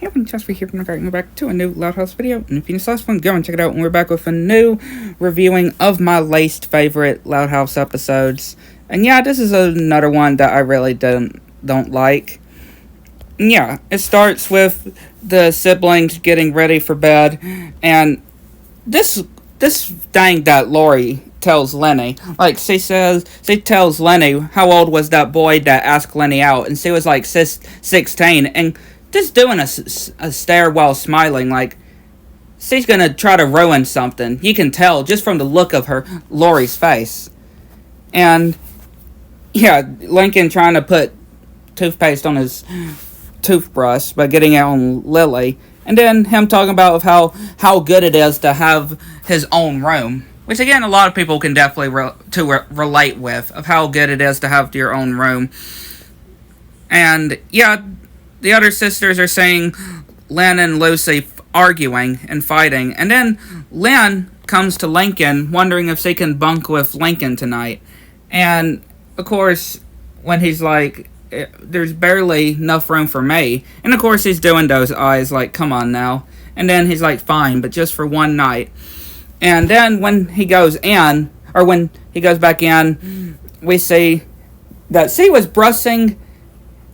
Hey everyone, Jasper here from we're back to a new Loud House video. And if you missed the last one, go and check it out. And we're back with a new reviewing of my least favorite Loud House episodes. And yeah, this is another one that I really don't like. And yeah, it starts with the siblings getting ready for bed, and this thing that Lori tells Lenny, like she tells Lenny how old was that boy that asked Lenny out, and she was like 16, and just doing a stare while smiling, like she's gonna try to ruin something. You can tell just from the look of her Lori's face. And yeah, Lincoln trying to put toothpaste on his toothbrush by getting it on Lily, and then him talking about how good it is to have his own room, which again a lot of people can definitely relate with, of how good it is to have your own room. And yeah, the other sisters are saying Lynn and Lucy arguing and fighting, and then Lynn comes to Lincoln wondering if she can bunk with Lincoln tonight. And of course, when he's like, there's barely enough room for me, and of course he's doing those eyes like, come on now. And then he's like, fine, but just for one night. And then when he goes in, or when he goes back in, we see that she was brushing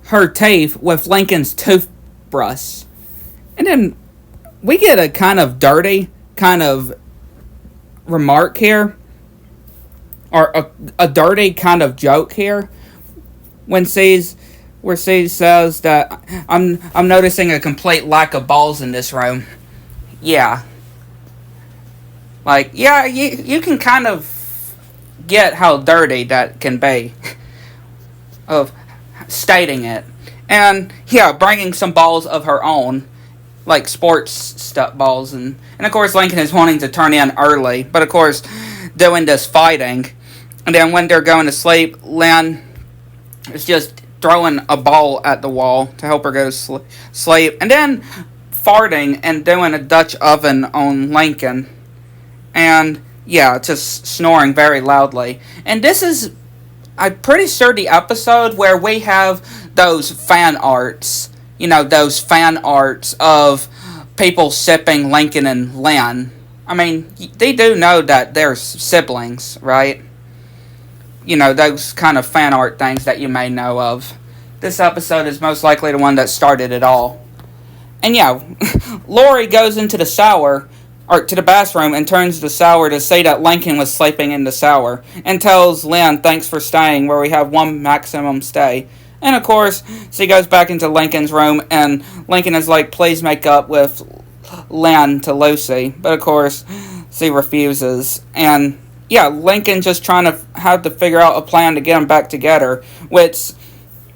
her teeth with Lincoln's toothbrush. And then we get a kind of dirty kind of remark here, or a dirty kind of joke here, when she says that I'm noticing a complete lack of balls in this room. Yeah. Like, yeah, you can kind of get how dirty that can be of stating it. And yeah, bringing some balls of her own, like sports stuff balls, and of course Lincoln is wanting to turn in early, but of course doing this fighting. And then when they're going to sleep, Lynn is just throwing a ball at the wall to help her go to sleep, and then farting and doing a Dutch oven on Lincoln. And yeah, just snoring very loudly. And this is, I'm pretty sure, the episode where we have those fan arts. You know, those fan arts of people sipping Lincoln and Lynn. I mean, they do know that they're siblings, right? You know, those kind of fan art things that you may know of. This episode is most likely the one that started it all. And yeah, Lori goes into the shower, or to the bathroom, and turns the shower to say that Lincoln was sleeping in the shower, and tells Lynn thanks for staying, where we have one maximum stay. And of course, she goes back into Lincoln's room, and Lincoln is like, please make up with Lynn to Lucy. But of course, she refuses. And yeah, Lincoln just trying to have to figure out a plan to get them back together, which,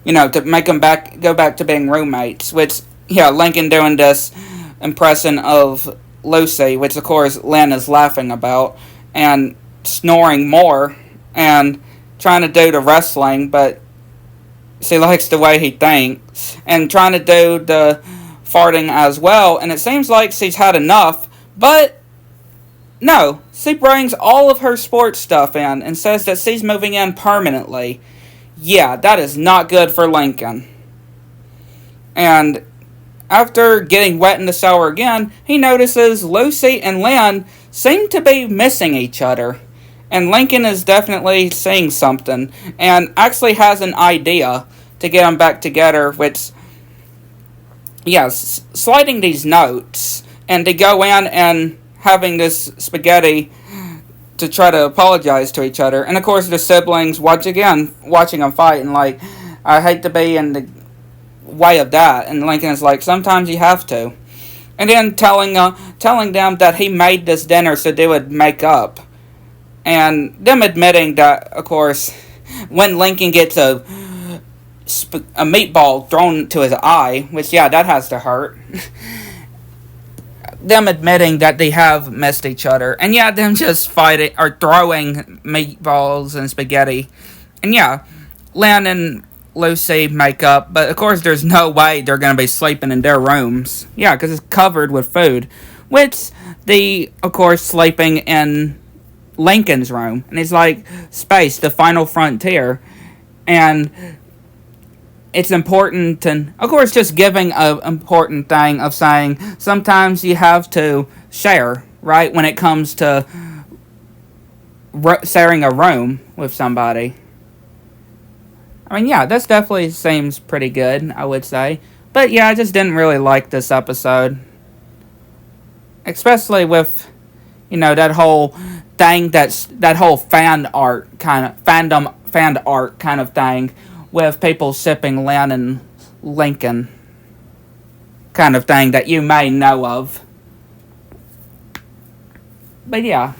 you know, to make them go back to being roommates. Which, yeah, Lincoln doing this impression of Lucy, which of course Lynn is laughing about, and snoring more, and trying to do the wrestling, but she likes the way he thinks, and trying to do the farting as well, and it seems like she's had enough, but no, she brings all of her sports stuff in and says that she's moving in permanently. Yeah, that is not good for Lincoln. And after getting wet in the shower again, he notices Lucy and Lynn seem to be missing each other. And Lincoln is definitely seeing something, and actually has an idea to get them back together, which, yes, sliding these notes, and to go in and having this spaghetti to try to apologize to each other. And of course the siblings watching them fight, and like, I hate to be in the way of that. And Lincoln is like, sometimes you have to. And then telling them that he made this dinner so they would make up. And them admitting that, of course, when Lincoln gets a meatball thrown to his eye, which, yeah, that has to hurt. Them admitting that they have missed each other. And yeah, them just fighting, or throwing meatballs and spaghetti. And yeah, Lynn and Lucy make up, but of course there's no way they're going to be sleeping in their rooms. Yeah, because it's covered with food. Which, of course, sleeping in Lincoln's room. And he's like, space, the final frontier. And it's important, and of course just giving a important thing of saying sometimes you have to share, right, when it comes to sharing a room with somebody. I mean, yeah, this definitely seems pretty good, I would say. But yeah, I just didn't really like this episode, especially with, that whole thing, that whole fan art kind of thing, with people sipping Lynn and Lincoln kind of thing that you may know of. But yeah,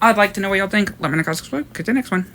I'd like to know what y'all think. Let me know in the comments below. Catch you next one.